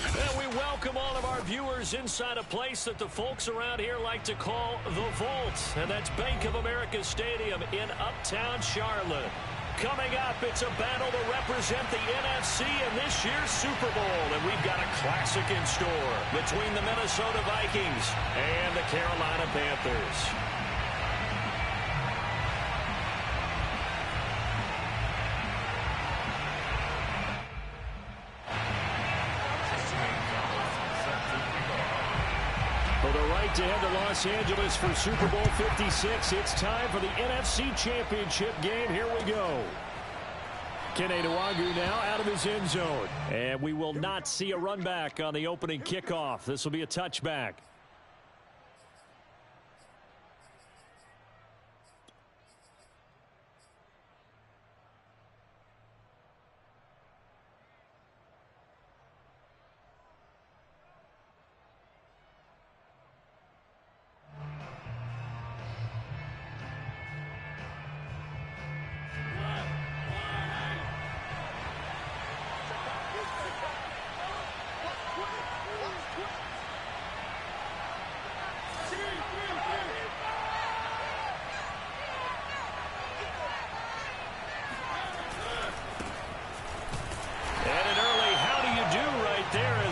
And we welcome all of our viewers inside a place that the folks around here like to call the Vault, and that's Bank of America Stadium in Uptown Charlotte. Coming up, it's a battle to represent the NFC in this year's Super Bowl, and we've got a classic in store between the Minnesota Vikings and the Carolina Panthers. For the right to head to Los Angeles for Super Bowl 56, it's time for the NFC Championship game. Here we go. Kene Nwangwu now out of his end zone. And we will not see a run back on the opening kickoff. This will be a touchback.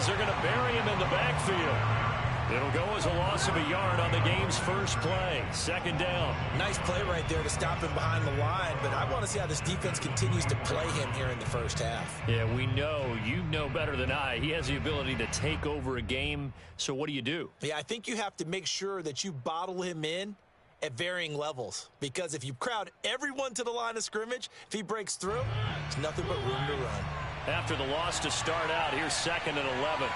They're going to bury him in the backfield. It'll go as a loss of a yard on the game's first play. Second down. Nice play right there to stop him behind the line, but I want to see how this defense continues to play him here in the first half. Yeah, we know. You know better than I. He has the ability to take over a game, so what do? Yeah, I think you have to make sure that you bottle him in at varying levels, because if you crowd everyone to the line of scrimmage, if he breaks through, there's nothing but room to run. After the loss to start out, here's 2nd and 11.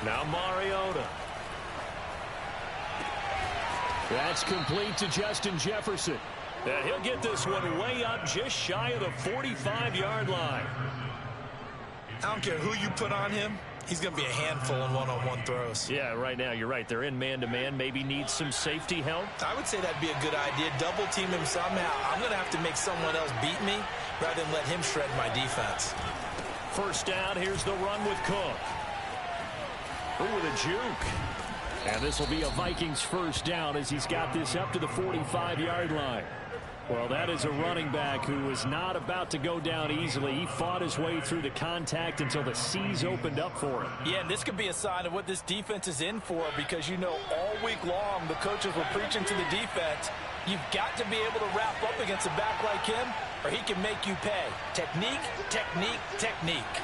Now Mariota. That's complete to Justin Jefferson. And he'll get this one way up just shy of the 45-yard line. I don't care who you put on him. He's going to be a handful in one-on-one throws. Yeah, right now, you're right. They're in man-to-man. Maybe needs some safety help. I would say that'd be a good idea. Double team him somehow. I'm going to have to make someone else beat me rather than let him shred my defense. First down, here's the run with Cook. Ooh, with a juke. And this will be a Vikings first down as he's got this up to the 45-yard line. Well, that is a running back who is not about to go down easily. He fought his way through the contact until the seas opened up for him. Yeah, and this could be a sign of what this defense is in for, because, you know, all week long the coaches were preaching to the defense, you've got to be able to wrap up against a back like him or he can make you pay. Technique, technique, technique.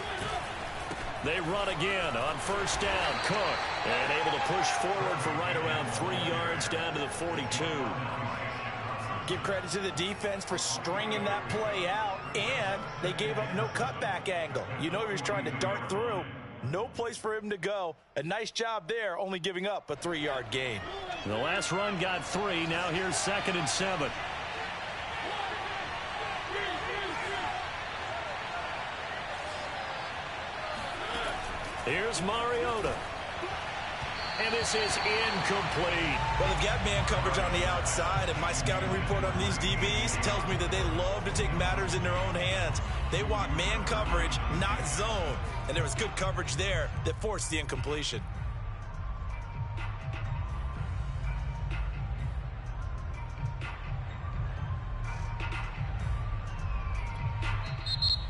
They run again on first down. Cook, and able to push forward for right around 3 yards down to the 42. Give credit to the defense for stringing that play out, and they gave up no cutback angle. You know he was trying to dart through. No place for him to go. A nice job there, only giving up a 3-yard gain. The last run got 3. Now here's 2nd and 7. Here's Mariota. And this is incomplete. Well, they've got man coverage on the outside, and my scouting report on these DBs tells me that they love to take matters in their own hands. They want man coverage, not zone. And there was good coverage there that forced the incompletion.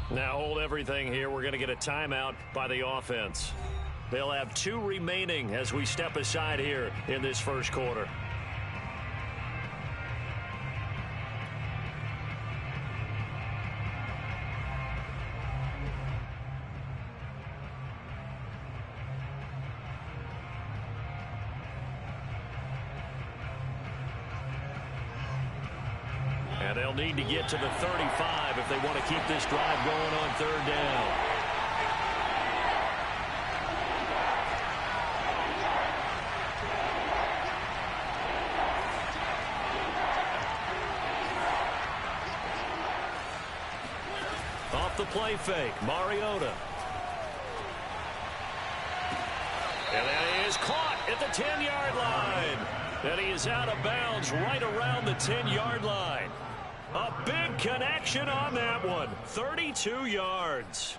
Now hold everything here. We're going to get a timeout by the offense. They'll have 2 remaining as we step aside here in this first quarter. And they'll need to get to the 35 if they want to keep this drive going on 3rd down. Off the play fake, Mariota. And at the 10-yard line. And he is out of bounds right around the 10-yard line. A big connection on that one. 32 yards.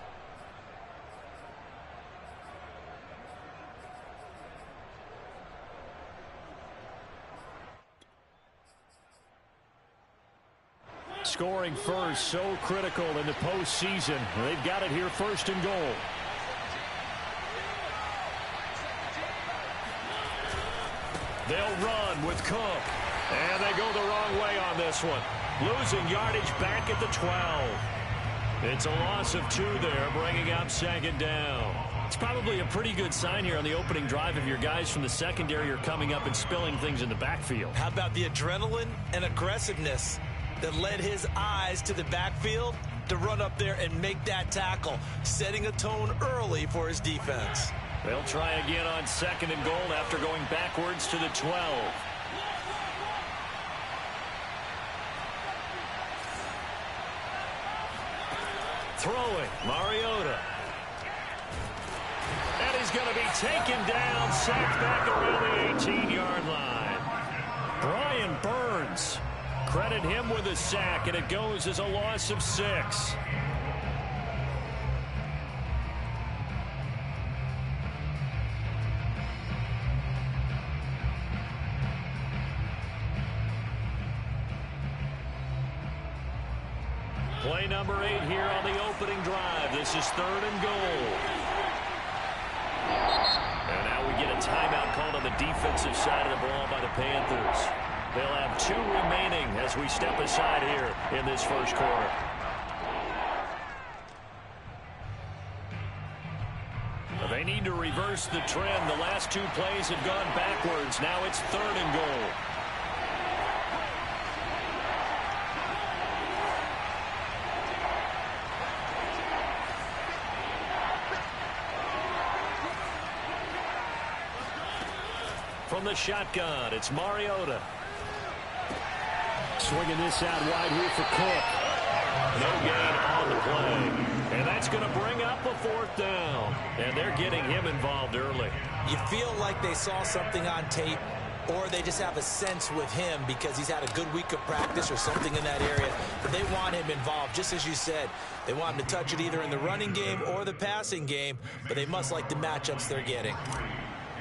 Scoring first, so critical in the postseason. They've got it here, first and goal. They'll run with Cook. And they go the wrong way on this one. Losing yardage back at the 12. It's a loss of 2 there, bringing up second down. It's probably a pretty good sign here on the opening drive if your guys from the secondary are coming up and spilling things in the backfield. How about the adrenaline and aggressiveness that led his eyes to the backfield to run up there and make that tackle, setting a tone early for his defense. They'll try again on second and goal after going backwards to the 12. Throwing, Mariota. And he's going to be taken down, sacked back around the 18-yard line. Brian Burns. Credit him with a sack, and it goes as a loss of 6. Play number 8 here on the opening drive. This is third and goal. And now we get a timeout called on the defensive side of the ball by the Panthers. They'll have 2 remaining as we step aside here in this first quarter. They need to reverse the trend. The last 2 plays have gone backwards. Now it's third and goal. From the shotgun, it's Mariota. Swinging this out wide here for Cook. No gain on the play. And that's going to bring up a 4th down. And they're getting him involved early. You feel like they saw something on tape, or they just have a sense with him because he's had a good week of practice or something in that area. But they want him involved, just as you said. They want him to touch it either in the running game or the passing game, but they must like the matchups they're getting.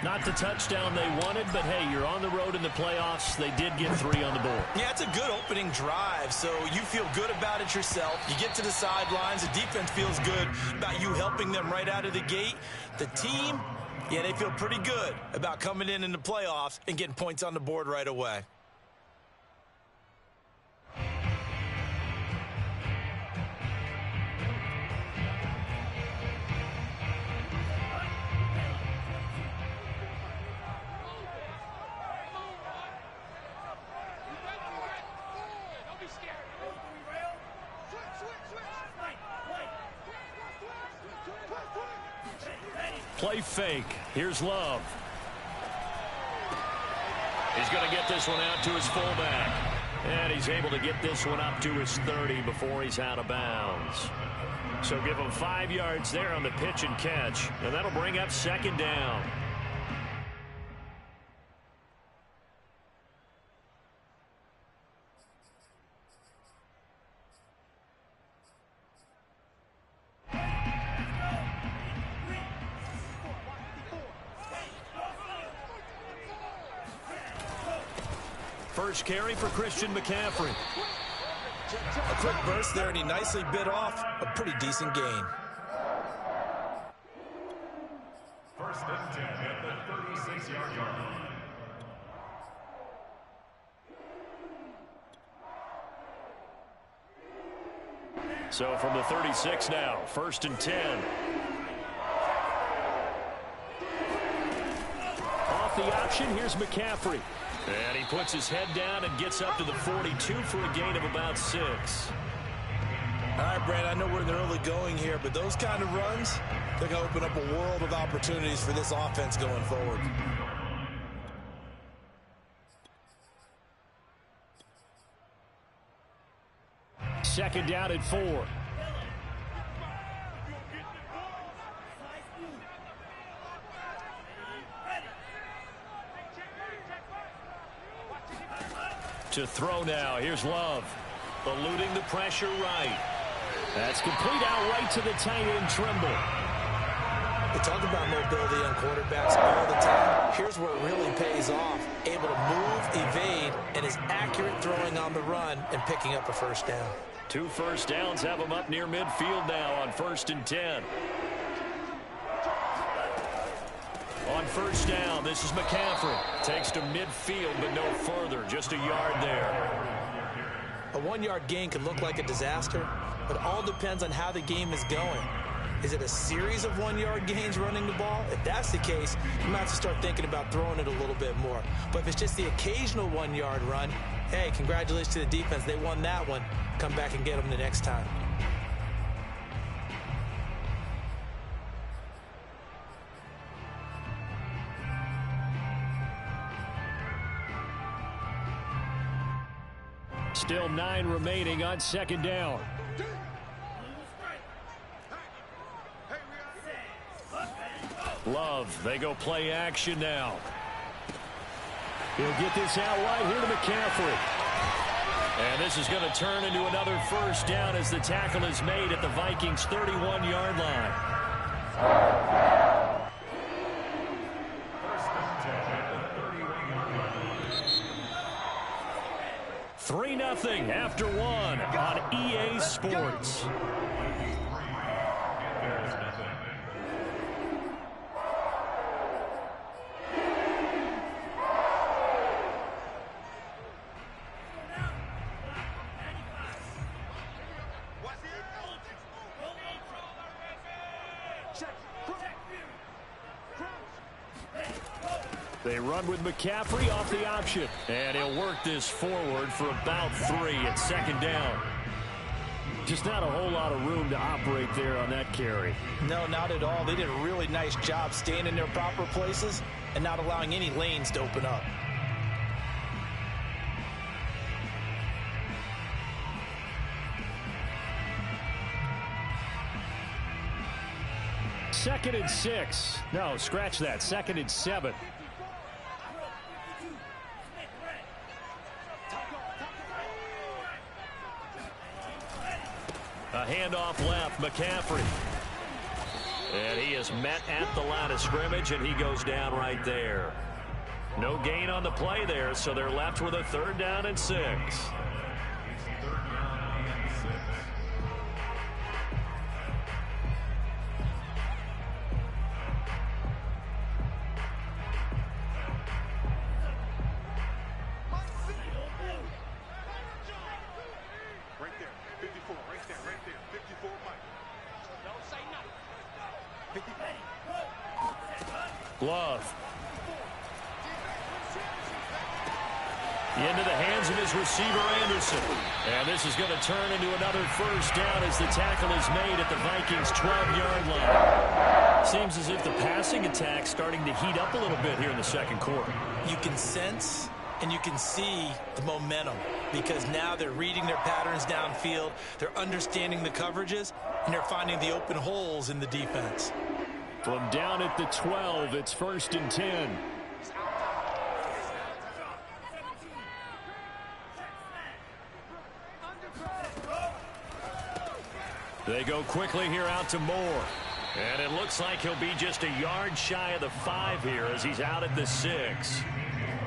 Not the touchdown they wanted, but hey, you're on the road in the playoffs. They did get 3 on the board. Yeah, it's a good opening drive, so you feel good about it yourself. You get to the sidelines. The defense feels good about you helping them right out of the gate. The team, yeah, they feel pretty good about coming in the playoffs and getting points on the board right away. Play fake. Here's Love. He's going to get this one out to his fullback. And he's able to get this one up to his 30 before he's out of bounds. So give him 5 yards there on the pitch and catch. And that'll bring up second down. First carry for Christian McCaffrey. A quick burst there, and he nicely bit off a pretty decent gain. First and 10 at the 36-yard line. So from the 36 now, first and 10. Off the option, here's McCaffrey. And he puts his head down and gets up to the 42 for a gain of about 6. All right, Brad, I know we're in the early going here, but those kind of runs, they're going to open up a world of opportunities for this offense going forward. Second down at 4. To throw now. Here's Love. Eluding the pressure right. That's complete out right to the tight end, Trimble. We talk about mobility on quarterbacks all the time. Here's where it really pays off. Able to move, evade, and is accurate throwing on the run and picking up a first down. 2 first downs have him up near midfield now on 1st and 10. On first down, this is McCaffrey. Takes to midfield, but no further. Just a yard there. A 1-yard gain can look like a disaster, but it all depends on how the game is going. Is it a series of 1-yard gains running the ball? If that's the case, you might have to start thinking about throwing it a little bit more. But if it's just the occasional 1-yard run, hey, congratulations to the defense. They won that one. Come back and get them the next time. Still 9 remaining on 2nd down. Love, they go play action now. He'll get this out wide here to McCaffrey. And this is going to turn into another first down as the tackle is made at the Vikings' 31-yard line. 3-0 after 1 on EA Sports. They run with McCaffrey off the option. And he'll work this forward for about 3 at 2nd down. Just not a whole lot of room to operate there on that carry. No, not at all. They did a really nice job staying in their proper places and not allowing any lanes to open up. Second and 6. No, scratch that. 2nd and 7. A handoff left, McCaffrey. And he is met at the line of scrimmage, and he goes down right there. No gain on the play there, so they're left with a 3rd down and 6. Love. Into the hands of his receiver, Anderson. And this is going to turn into another first down as the tackle is made at the Vikings' 12-yard line. Seems as if the passing attack's starting to heat up a little bit here in the 2nd quarter. You can sense and you can see the momentum because now they're reading their patterns downfield, they're understanding the coverages, and they're finding the open holes in the defense. From down at the 12, it's 1st and 10. They go quickly here out to Moore. And it looks like he'll be just a yard shy of the 5 here as he's out at the 6.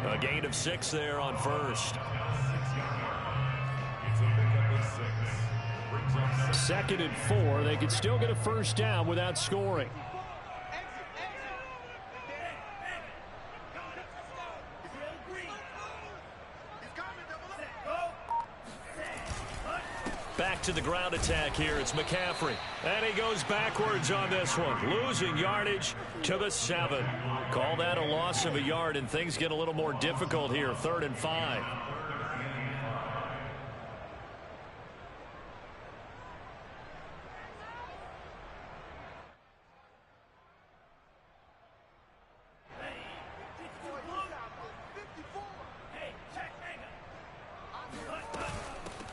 A gain of 6 there on 1st. 2nd and 4. They could still get a first down without scoring. Back to the ground attack here. It's McCaffrey. And he goes backwards on this one. Losing yardage to the 7. Call that a loss of a yard, and things get a little more difficult here. 3rd and 5.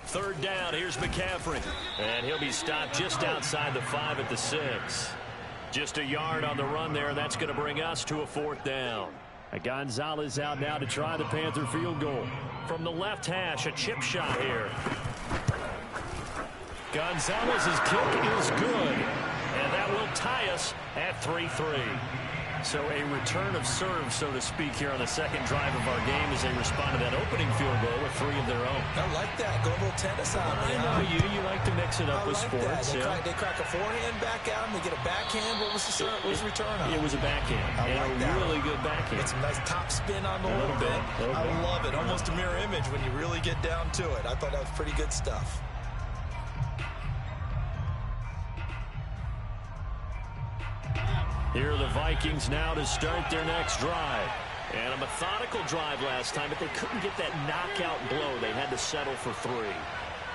Third down, here's McCaffrey. And he'll be stopped just outside the 5 at the 6. Just a yard on the run there. That's going to bring us to a 4th down. Gonzalez out now to try the Panther field goal. From the left hash, a chip shot here. Gonzalez's kick is good. And that will tie us at 3-3. So a return of serve, so to speak, here on the second drive of our game as they respond to that opening field goal with 3 of their own. I like that. Go a little tennis on me. I know you like to mix it up with sports. They crack a forehand back out and they get a backhand. What was the return on? It was a backhand. I like that. Really good backhand. With some nice top spin on the little bit. I love it. Almost a mirror image when you really get down to it. I thought that was pretty good stuff. Here are the Vikings now to start their next drive. And a methodical drive last time, but they couldn't get that knockout blow. They had to settle for 3.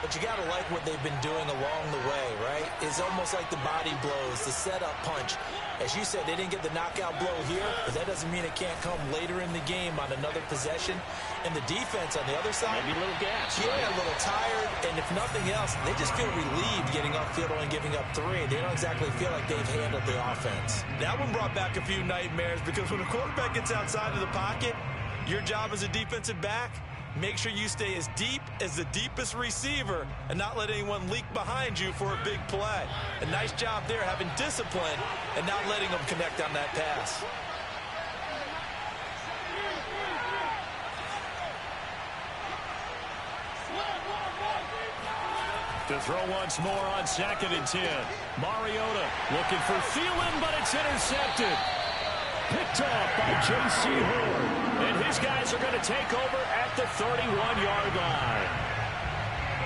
But you got to like what they've been doing along the way, right? It's almost like the body blows, the setup punch. As you said, they didn't get the knockout blow here, but that doesn't mean it can't come later in the game on another possession. And the defense on the other side, maybe a little gas. Yeah, right? A little tired. And if nothing else, they just feel relieved getting upfield and giving up 3. They don't exactly feel like they've handled the offense. That one brought back a few nightmares because when a quarterback gets outside of the pocket, your job as a defensive back, make sure you stay as deep as the deepest receiver and not let anyone leak behind you for a big play. A nice job there having discipline and not letting them connect on that pass. To throw once more on 2nd and 10. Mariota looking for Thielen, but it's intercepted. Picked off by J.C. Horn. And his guys are going to take over at the 31-yard line.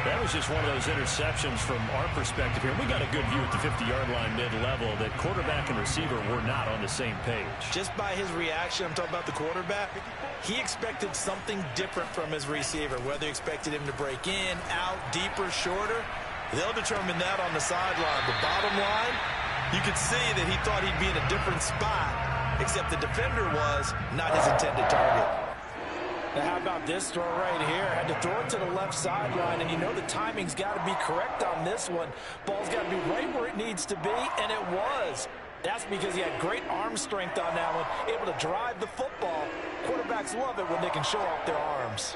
That was just one of those interceptions from our perspective here. We got a good view at the 50-yard line mid-level that quarterback and receiver were not on the same page. Just by his reaction, I'm talking about the quarterback, he expected something different from his receiver, whether he expected him to break in, out, deeper, shorter. They'll determine that on the sideline. But bottom line, you could see that he thought he'd be in a different spot, except the defender was not his intended target. Now how about this throw right here? Had to throw it to the left sideline, and you know the timing's got to be correct on this one. Ball's got to be right where it needs to be, and it was. That's because he had great arm strength on that one, able to drive the football. Quarterbacks love it when they can show off their arms.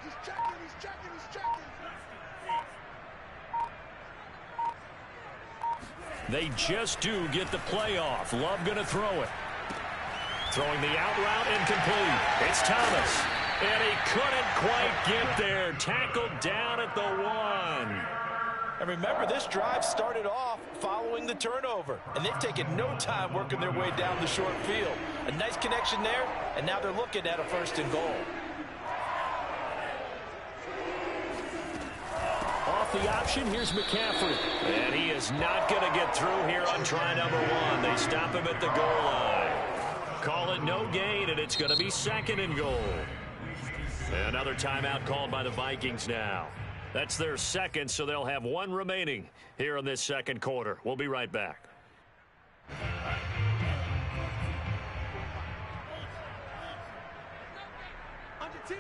He's checking. They just do get the play off. Love going to throw it. Throwing the out route incomplete. It's Thomas. And he couldn't quite get there. Tackled down at the 1. And remember, this drive started off following the turnover. And they've taken no time working their way down the short field. A nice connection there, and now they're looking at a 1st and goal. Off the option, here's McCaffrey. And he is not going to get through here on try number 1. They stop him at the goal line. Call it no gain, and it's going to be 2nd and goal. Another timeout called by the Vikings now. That's their 2nd, so they'll have 1 remaining here in this 2nd quarter. We'll be right back. Under 10.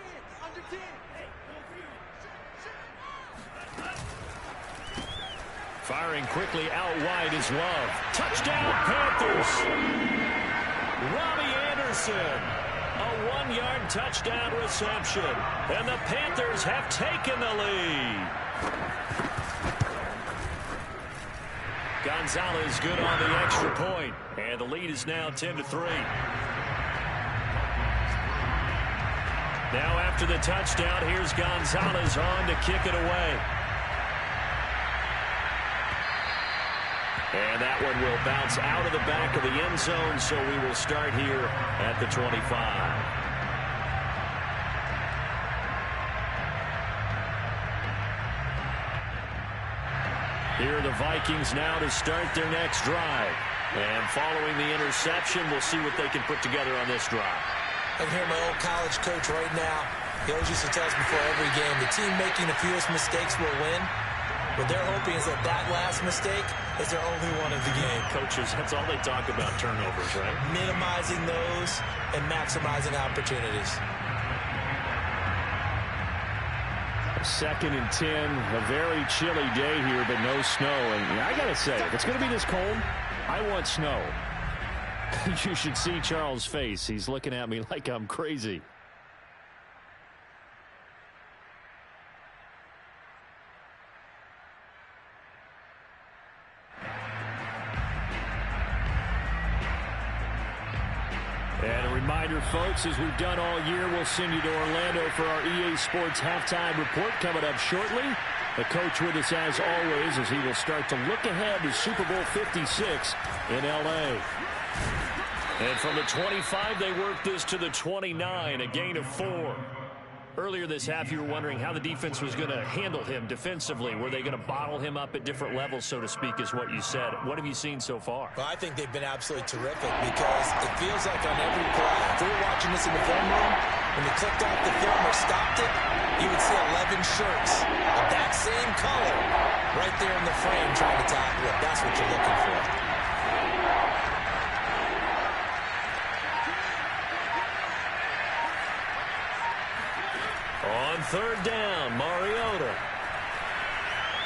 Firing quickly out wide is Love. Touchdown, Panthers. Robbie Anderson. A 1-yard touchdown reception. And the Panthers have taken the lead. Gonzalez good on the extra point. And the lead is now 10-3. Now after the touchdown, here's Gonzalez on to kick it away. And that one will bounce out of the back of the end zone, so we will start here at the 25. Here are the Vikings now to start their next drive. And following the interception, we'll see what they can put together on this drive. I can hear my old college coach right now. He always used to tell us before every game, the team making the fewest mistakes will win. What they're hoping is that that last mistake is their only one of the game. Coaches, that's all they talk about, turnovers, right? Minimizing those and maximizing opportunities. 2nd and 10. A very chilly day here, but no snow. And I got to say, if it's going to be this cold, I want snow. You should see Charles' face. He's looking at me like I'm crazy. And a reminder, folks, as we've done all year, we'll send you to Orlando for our EA Sports halftime report coming up shortly. The coach with us as always as he will start to look ahead to Super Bowl 56 in L.A. And from the 25, they worked this to the 29, a gain of 4. Earlier this half, you were wondering how the defense was going to handle him defensively. Were they going to bottle him up at different levels, so to speak, is what you said. What have you seen so far? Well, I think they've been absolutely terrific because it feels like on every play, if we were watching this in the film room, when they clicked off the film or stopped it, you would see 11 shirts of that same color right there in the frame trying to tackle it. That's what you're looking for. On 3rd down, Mariota.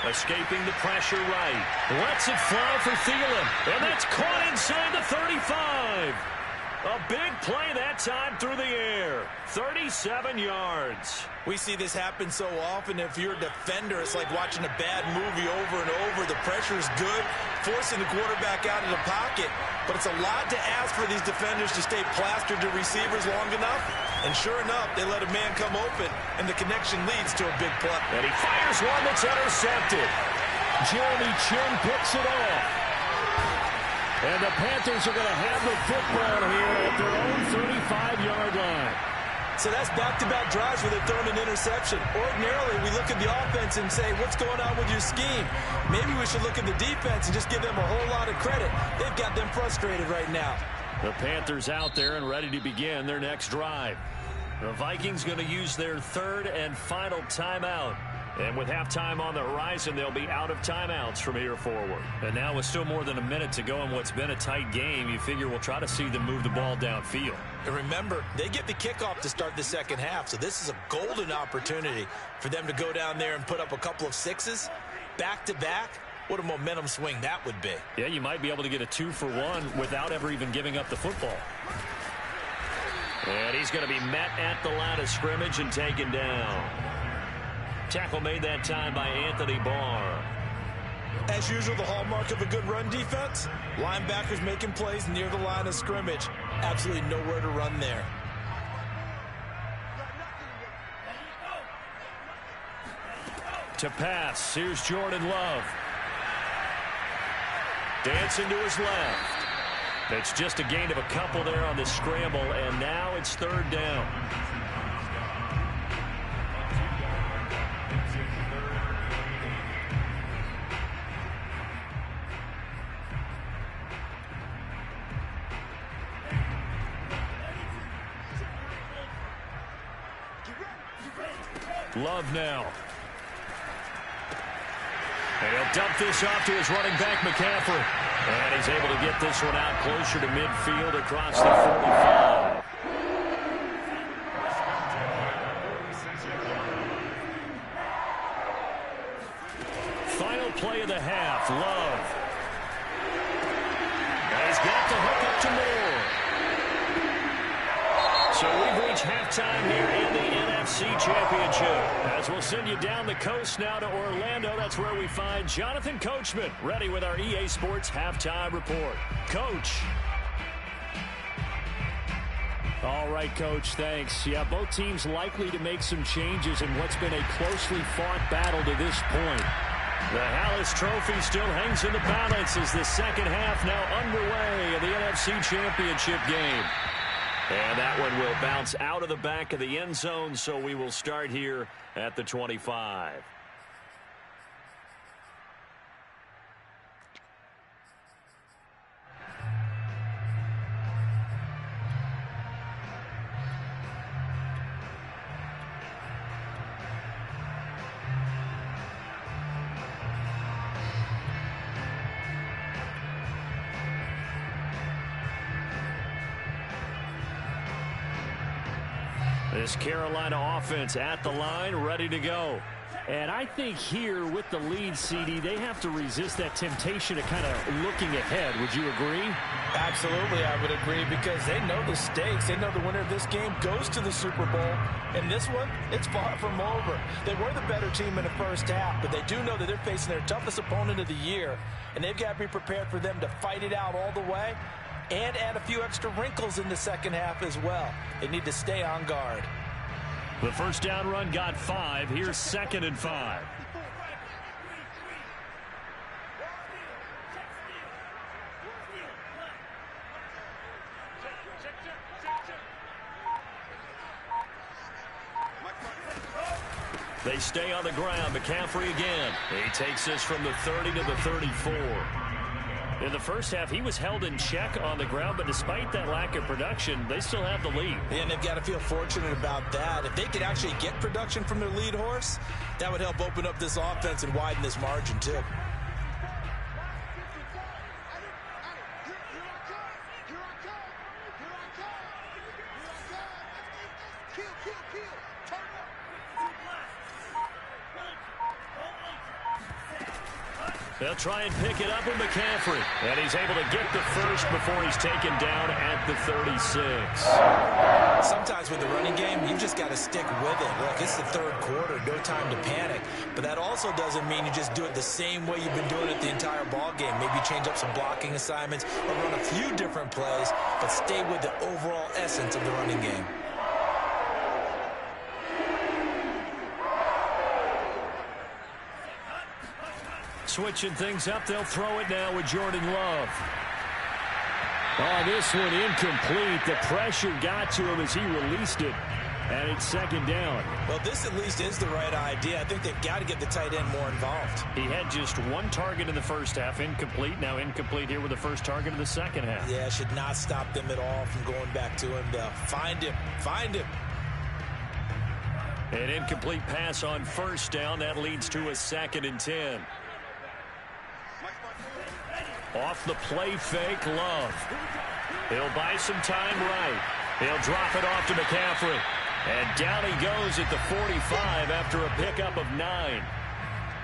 Escaping the pressure right. Lets it fly for Thielen. And that's caught inside the 35. A big play that time through the air. 37 yards. We see this happen so often. If you're a defender, it's like watching a bad movie over and over. The pressure is good, forcing the quarterback out of the pocket. But it's a lot to ask for these defenders to stay plastered to receivers long enough. And sure enough, they let a man come open, and the connection leads to a big play. And he fires one that's intercepted. Jeremy Chin picks it off. And the Panthers are going to have the football here at their own 35-yard line. So that's back-to-back drives where they've thrown an interception. Ordinarily, we look at the offense and say, what's going on with your scheme? Maybe we should look at the defense and just give them a whole lot of credit. They've got them frustrated right now. The Panthers out there and ready to begin their next drive. The Vikings going to use their 3rd and final timeout. And with halftime on the horizon, they'll be out of timeouts from here forward. And now with still more than a minute to go in what's been a tight game, you figure we'll try to see them move the ball downfield. And remember, they get the kickoff to start the second half, so this is a golden opportunity for them to go down there and put up a couple of sixes back-to-back. What a momentum swing that would be. Yeah, you might be able to get a 2-for-1 without ever even giving up the football. And he's going to be met at the line of scrimmage and taken down. Tackle made that time by Anthony Barr. As usual, the hallmark of a good run defense, linebackers making plays near the line of scrimmage. Absolutely nowhere to run there. To pass, here's Jordan Love. Dancing to his left. It's just a gain of a couple there on the scramble, and now it's 3rd down. Love now. And he'll dump this off to his running back, McCaffrey. And he's able to get this one out closer to midfield across the 45. Final play of the half, Love. And he's got the hook up to Moore. So we've reached halftime here in the NFC Championship. As we'll send you down the coast now to Orlando, that's where we find Jonathan Coachman, ready with our EA Sports halftime report. Coach. All right, Coach, thanks. Yeah, both teams likely to make some changes in what's been a closely fought battle to this point. The Hallis Trophy still hangs in the balance as the second half now underway in the NFC Championship game. And that one will bounce out of the back of the end zone, so we will start here at the 25. This Carolina offense at the line, ready to go. And I think here with the lead, CD, they have to resist that temptation of kind of looking ahead. Would you agree? Absolutely, I would agree, because they know the stakes. They know the winner of this game goes to the Super Bowl. And this one, it's far from over. They were the better team in the first half, but they do know that they're facing their toughest opponent of the year. And they've got to be prepared for them to fight it out all the way and add a few extra wrinkles in the second half as well. They need to stay on guard. The first down run got 5. Here's 2nd and 5. They stay on the ground. McCaffrey again. He takes this from the 30 to the 34. In the first half, he was held in check on the ground, but despite that lack of production, they still have the lead. And they've got to feel fortunate about that. If they could actually get production from their lead horse, that would help open up this offense and widen this margin too. They'll try and pick it up with McCaffrey. And he's able to get the first before he's taken down at the 36. Sometimes with the running game, you've just got to stick with it. Look, it's the third quarter, no time to panic. But that also doesn't mean you just do it the same way you've been doing it the entire ball game. Maybe change up some blocking assignments or run a few different plays, but stay with the overall essence of the running game. Switching things up, they'll throw it now with Jordan Love. Oh, this one incomplete. The pressure got to him as he released it, and it's 2nd down. Well, this at least is the right idea. I think they've got to get the tight end more involved. He had just 1 target in the first half, incomplete. Now incomplete here with the first target of the second half. Yeah, should not stop them at all from going back to him to find him. Find him. An incomplete pass on first down. That leads to a 2nd and 10. Off the play fake, Love. He'll buy some time right. He'll drop it off to McCaffrey. And down he goes at the 45 after a pickup of 9.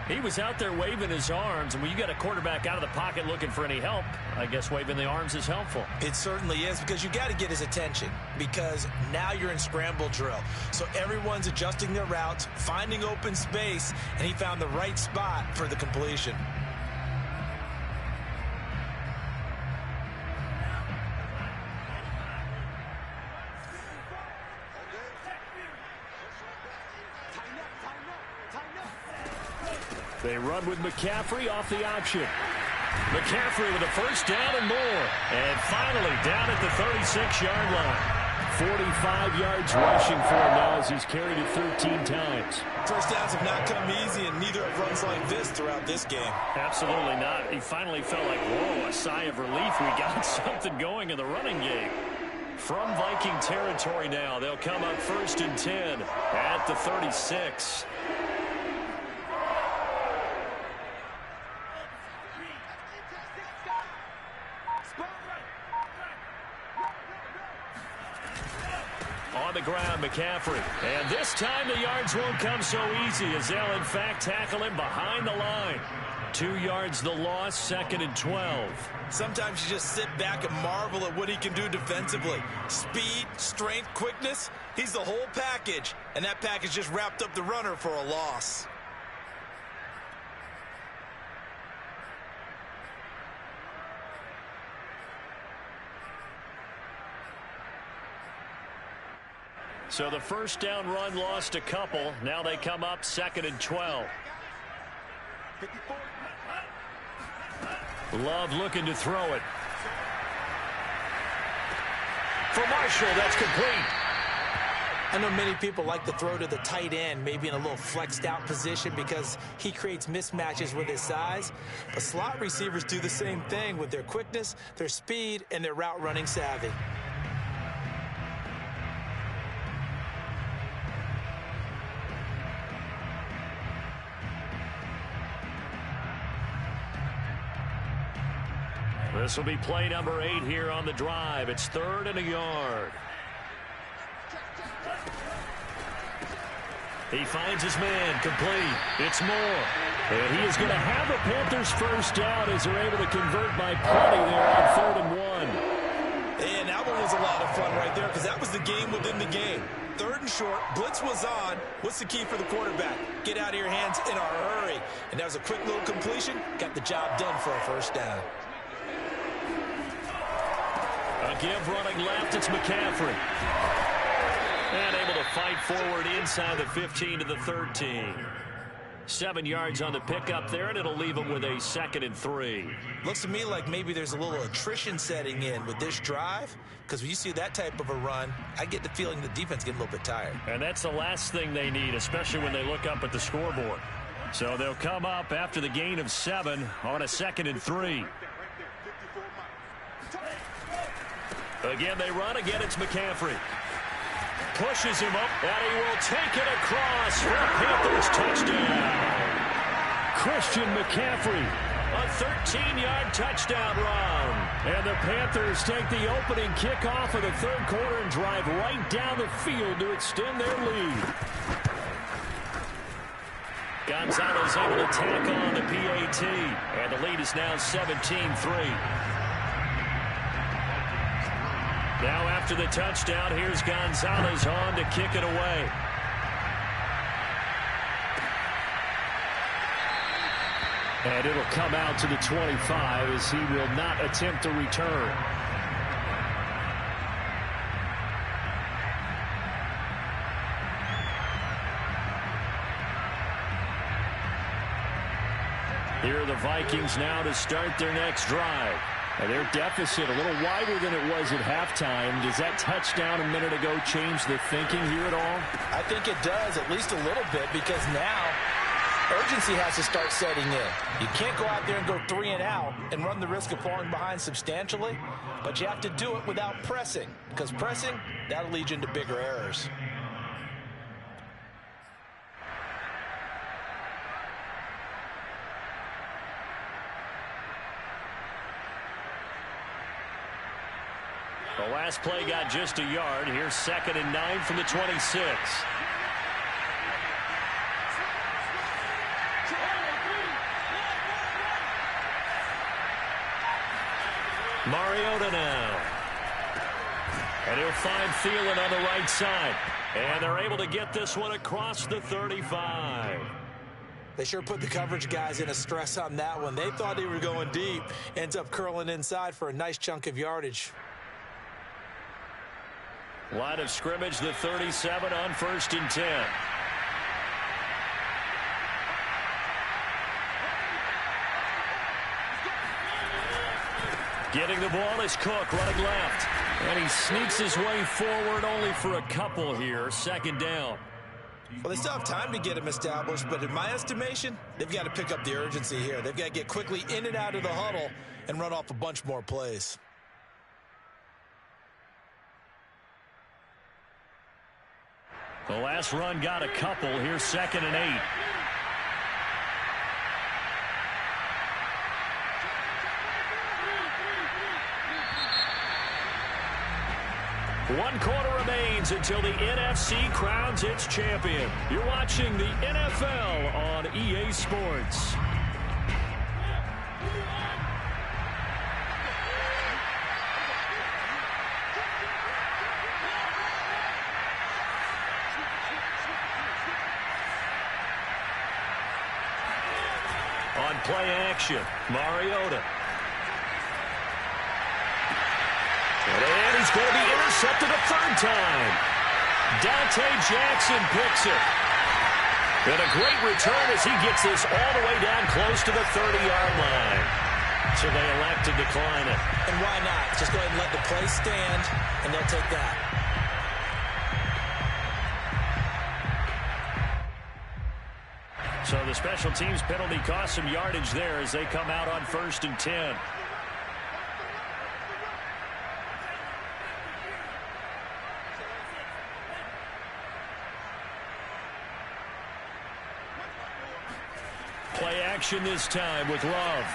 He was out there waving his arms, and when you got a quarterback out of the pocket looking for any help, I guess waving the arms is helpful. It certainly is, because you got to get his attention, because now you're in scramble drill. So everyone's adjusting their routes, finding open space, and he found the right spot for the completion. They run with McCaffrey off the option. McCaffrey with a first down and more. And finally down at the 36-yard line. 45 yards rushing for him now as he's carried it 13 times. First downs have not come easy, and neither have runs like this throughout this game. Absolutely not. He finally felt like, whoa, a sigh of relief. We got something going in the running game. From Viking territory now, they'll come up 1st and 10 at the 36. On the ground, McCaffrey. And this time the yards won't come so easy as they'll, in fact, tackle him behind the line. 2 yards the loss, 2nd and 12. Sometimes you just sit back and marvel at what he can do defensively. Speed, strength, quickness, he's the whole package. And that package just wrapped up the runner for a loss. So the first down run lost a couple. Now they come up 2nd and 12. Love looking to throw it. For Marshall, that's complete. I know many people like to throw to the tight end, maybe in a little flexed out position because he creates mismatches with his size. But slot receivers do the same thing with their quickness, their speed, and their route running savvy. This will be play number 8 here on the drive. It's 3rd and a yard. He finds his man, complete. It's Moore. And he is going to have the Panthers first down as they're able to convert by plenty there on 3rd and 1. And that one was a lot of fun right there because that was the game within the game. 3rd and short, blitz was on. What's the key for the quarterback? Get out of your hands in a hurry. And that was a quick little completion. Got the job done for a first down. A give running left, it's McCaffrey. And able to fight forward inside the 15 to the 13. 7 yards on the pickup there, and it'll leave him with a 2nd and 3. Looks to me like maybe there's a little attrition setting in with this drive, because when you see that type of a run, I get the feeling the defense getting a little bit tired. And that's the last thing they need, especially when they look up at the scoreboard. So they'll come up after the gain of 7 on a 2nd and 3. Again, they run. Again, it's McCaffrey. Pushes him up, and he will take it across for a Panthers touchdown. Christian McCaffrey, a 13-yard touchdown run. And the Panthers take the opening kickoff of the 3rd quarter and drive right down the field to extend their lead. Gonzalez able to tackle on the PAT, and the lead is now 17-3. Now after the touchdown, here's Gonzalez on to kick it away. And it'll come out to the 25 as he will not attempt to return. Here are the Vikings now to start their next drive. And their deficit a little wider than it was at halftime. Does that touchdown a minute ago change the thinking here at all? I think it does, at least a little bit, because now urgency has to start setting in. You can't go out there and go 3 and out and run the risk of falling behind substantially, but you have to do it without pressing, because pressing, that'll lead you into bigger errors. The last play got just a yard. Here's 2nd and 9 from the 26. Mariota now. And he'll find Thielen on the right side. And they're able to get this one across the 35. They sure put the coverage guys in a stress on that one. They thought they were going deep. Ends up curling inside for a nice chunk of yardage. Line of scrimmage, the 37 on 1st and 10. Getting the ball is Cook running left. And he sneaks his way forward only for a couple here. 2nd down. Well, they still have time to get him established, but in my estimation, they've got to pick up the urgency here. They've got to get quickly in and out of the huddle and run off a bunch more plays. The last run got a couple. Here's 2nd and 8. One quarter remains until the NFC crowns its champion. You're watching the NFL on EA Sports. On play action, Mariota. And he's going to be intercepted a 3rd time. Dante Jackson picks it. And a great return as he gets this all the way down close to the 30-yard line. So they elect to decline it. And why not? Just go ahead and let the play stand, and they'll take that. So the special teams penalty cost some yardage there as they come out on 1st and 10. Play action this time with Love.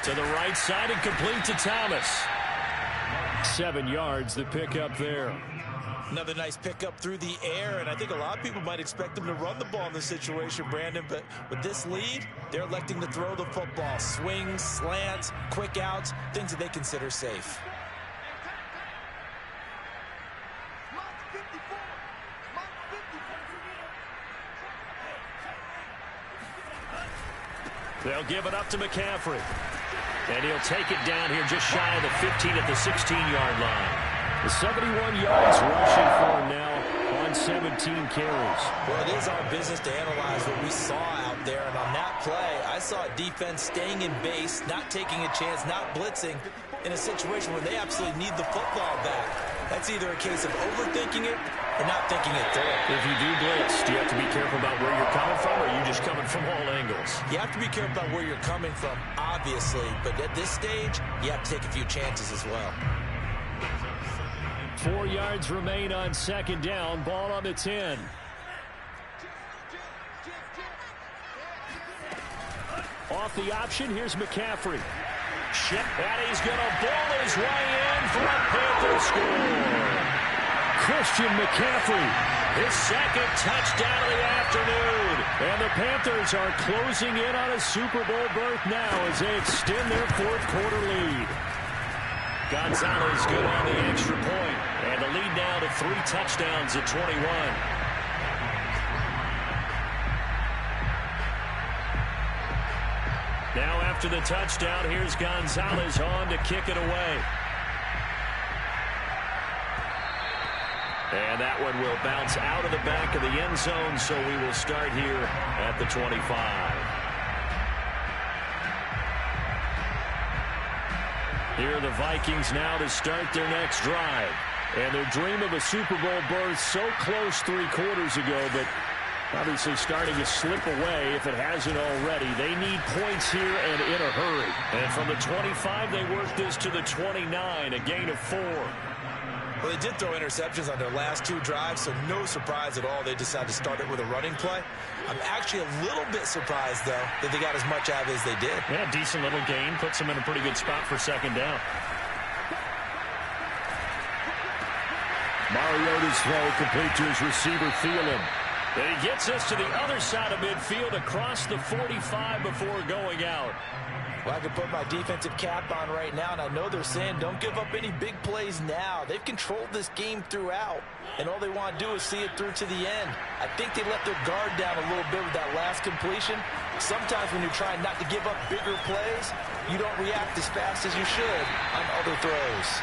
To the right side and complete to Thomas. 7 yards the pickup there. Another nice pickup through the air, and I think a lot of people might expect them to run the ball in this situation, Brandon, but with this lead, they're electing to throw the football. Swings, slants, quick outs, things that they consider safe. They'll give it up to McCaffrey. And he'll take it down here just shy of the 15 at the 16-yard line. The 71 yards rushing for him now on 17 carries. Well, it is our business to analyze what we saw out there. And on that play, I saw a defense staying in base, not taking a chance, not blitzing in a situation where they absolutely need the football back. That's either a case of overthinking it or not thinking it through. If you do blitz, do you have to be careful about where you're coming from, or are you just coming from all angles? You have to be careful about where you're coming from, obviously. But at this stage, you have to take a few chances as well. 4 yards remain on second down. Ball on the 10. Off the option, here's McCaffrey. And he's going to ball his way in for a Panther score. Christian McCaffrey, his second touchdown of the afternoon. And the Panthers are closing in on a Super Bowl berth now as they extend their fourth quarter lead. Gonzalez good on the extra point. And the lead now to 3 touchdowns at 21. Now after the touchdown, here's Gonzalez on to kick it away. And that one will bounce out of the back of the end zone, so we will start here at the 25. Here are the Vikings now to start their next drive. And their dream of a Super Bowl berth so close 3 quarters ago, but obviously starting to slip away if it hasn't already. They need points here and in a hurry. And from the 25, they work this to the 29, a gain of 4. Well, they did throw interceptions on their last 2 drives, so no surprise at all they decided to start it with a running play. I'm actually a little bit surprised, though, that they got as much out of it as they did. Yeah, decent little gain. Puts them in a pretty good spot for second down. Mariota's throw complete to his receiver, Thielen. And he gets us to the other side of midfield across the 45 before going out. Well, I can put my defensive cap on right now, and I know they're saying don't give up any big plays now. They've controlled this game throughout, and all they want to do is see it through to the end. I think they let their guard down a little bit with that last completion. Sometimes when you're trying not to give up bigger plays, you don't react as fast as you should on other throws.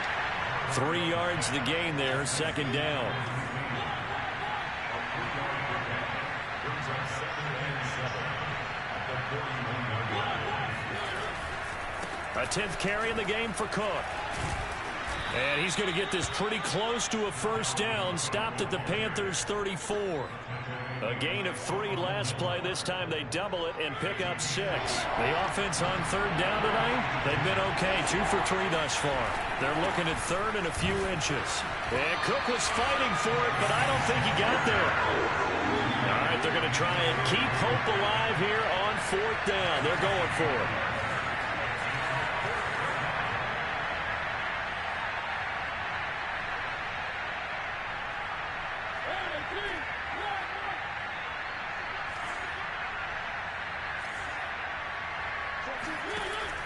3 yards the gain there, second down. A 10th carry in the game for Cook. And he's going to get this pretty close to a first down. Stopped at the Panthers' 34. A gain of 3 last play. This time they double it and pick up 6. The offense on third down tonight, they've been okay. 2 for 3 thus far. They're looking at third and a few inches. And Cook was fighting for it, but I don't think he got there. All right, they're going to try and keep hope alive here on fourth down. They're going for it.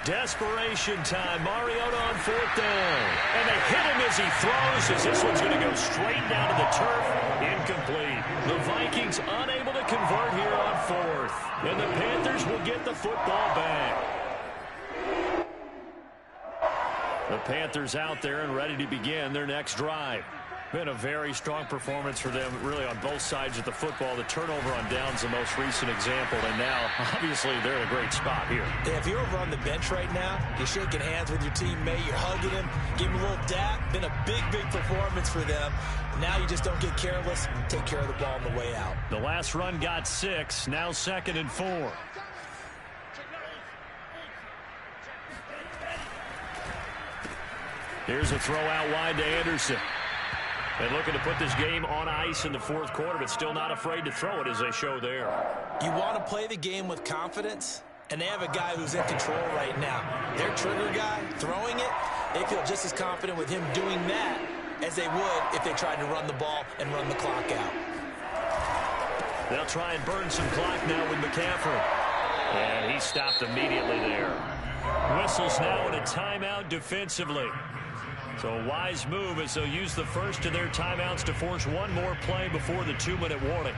Desperation time. Mariota on fourth down. And they hit him as he throws, as this one's going to go straight down to the turf. Incomplete. The Vikings unable to convert here on fourth. And the Panthers will get the football back. The Panthers out there and ready to begin their next drive. Been a very strong performance for them, really, on both sides of the football. The turnover on downs, the most recent example, and now, obviously, they're in a great spot here. Yeah, if you're over on the bench right now, you're shaking hands with your teammate, you're hugging him, give him a little dap. Been a big, big performance for them. Now you just don't get careless, take care of the ball on the way out. The last run got 6, now 2nd and 4. Here's a throw out wide to Anderson. And looking to put this game on ice in the fourth quarter, but still not afraid to throw it as they show there. You want to play the game with confidence, and they have a guy who's in control right now. Their trigger guy throwing it, they feel just as confident with him doing that as they would if they tried to run the ball and run the clock out. They'll try and burn some clock now with McCaffrey. And he stopped immediately there. Whistles now in a timeout defensively. So a wise move as they'll use the first of their timeouts to force one more play before the 2-minute warning.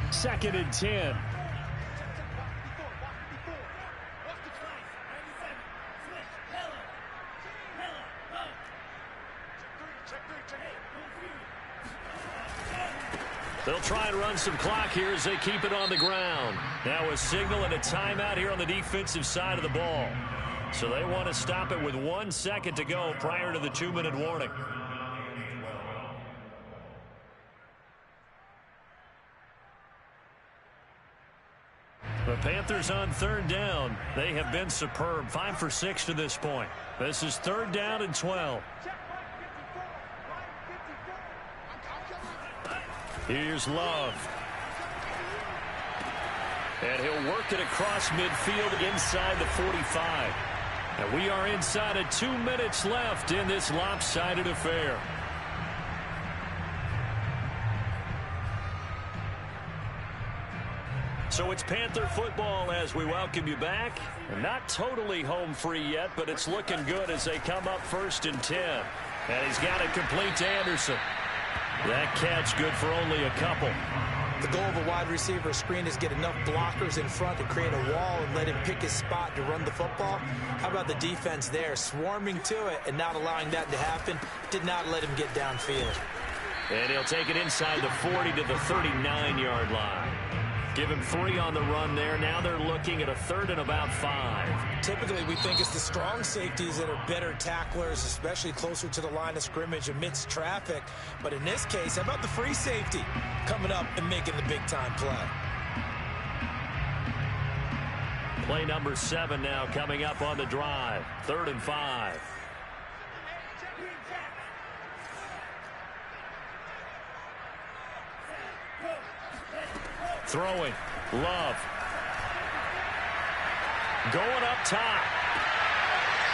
2nd and 10. They'll try and run some clock here as they keep it on the ground. Now a signal and a timeout here on the defensive side of the ball. So they want to stop it with 1 second to go prior to the 2-minute warning. The Panthers on 3rd down. They have been superb. 5 for 6 to this point. This is 3rd down and 12. Here's Love. And he'll work it across midfield inside the 45. And we are inside of 2 minutes left in this lopsided affair. So it's Panther football as we welcome you back. And not totally home free yet, but it's looking good as they come up 1st and 10. And he's got it complete to Anderson. That catch good for only a couple. The goal of a wide receiver screen is get enough blockers in front to create a wall and let him pick his spot to run the football. How about the defense there, swarming to it and not allowing that to happen? Did not let him get downfield. And he'll take it inside the 40 to the 39-yard line. Give him 3 on the run there. Now they're looking at a 3rd and about 5. Typically, we think it's the strong safeties that are better tacklers, especially closer to the line of scrimmage amidst traffic. But in this case, how about the free safety coming up and making the big-time play? Play number 7 now coming up on the drive. 3rd and 5. Throwing. Love. Going up top.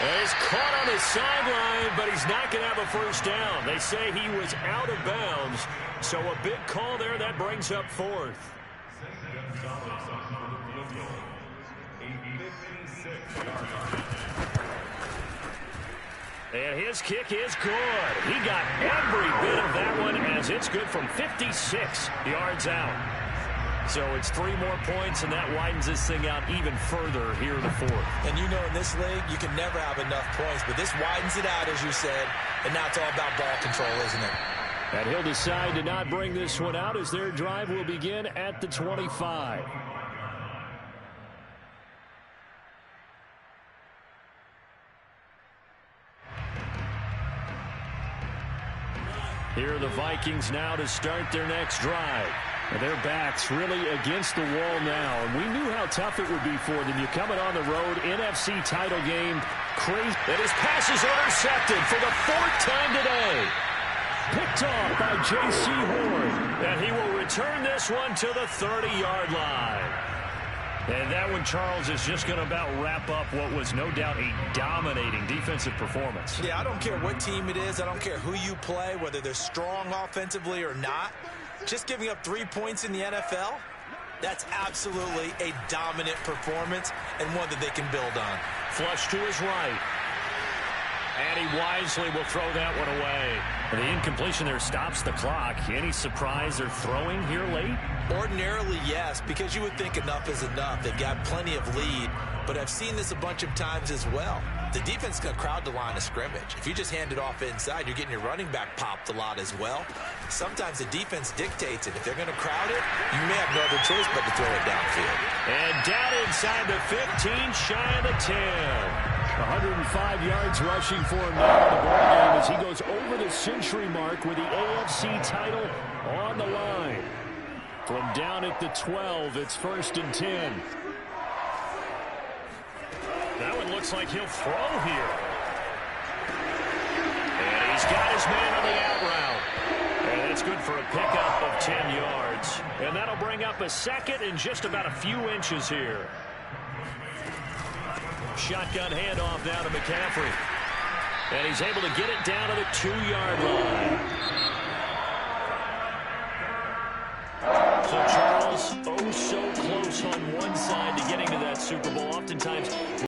And he's caught on his sideline, but he's not going to have a first down. They say he was out of bounds. So a big call there. That brings up 4th. And his kick is good. He got every bit of that one as it's good from 56 yards out. So it's 3 more points, and that widens this thing out even further here in the 4th. And you know in this league, you can never have enough points, but this widens it out, as you said, and now it's all about ball control, isn't it? And he'll decide to not bring this one out as their drive will begin at the 25. Here are the Vikings now to start their next drive. And their backs really against the wall now. And we knew how tough it would be for them. You're coming on the road, NFC title game, crazy. And his pass is intercepted for the 4th time today. Picked off by J.C. Horn. And he will return this one to the 30-yard line. And that one, Charles, is just going to about wrap up what was no doubt a dominating defensive performance. Yeah, I don't care what team it is. I don't care who you play, whether they're strong offensively or not. Just giving up 3 points in the NFL, that's absolutely a dominant performance and one that they can build on. Flush to his right. And he wisely will throw that one away. And the incompletion there stops the clock. Any surprise they're throwing here late? Ordinarily, yes, because you would think enough is enough. They've got plenty of lead, but I've seen this a bunch of times as well. The defense is going to crowd the line of scrimmage. If you just hand it off inside, you're getting your running back popped a lot as well. Sometimes the defense dictates it. If they're going to crowd it, you may have no other choice but to throw it downfield. And down inside the 15, shy of the 10. 105 yards rushing for him now in the ball game as he goes over the century mark with the AFC title on the line. From down at the 12, it's 1st and 10. That one looks like he'll throw here. And he's got his man on the out route. And it's good for a pickup of 10 yards. And that'll bring up a 2nd and just about a few inches here. Shotgun handoff down to McCaffrey. And he's able to get it down to the 2-yard line. So, Charles, oh so close on one side to getting to that Super Bowl. Oftentimes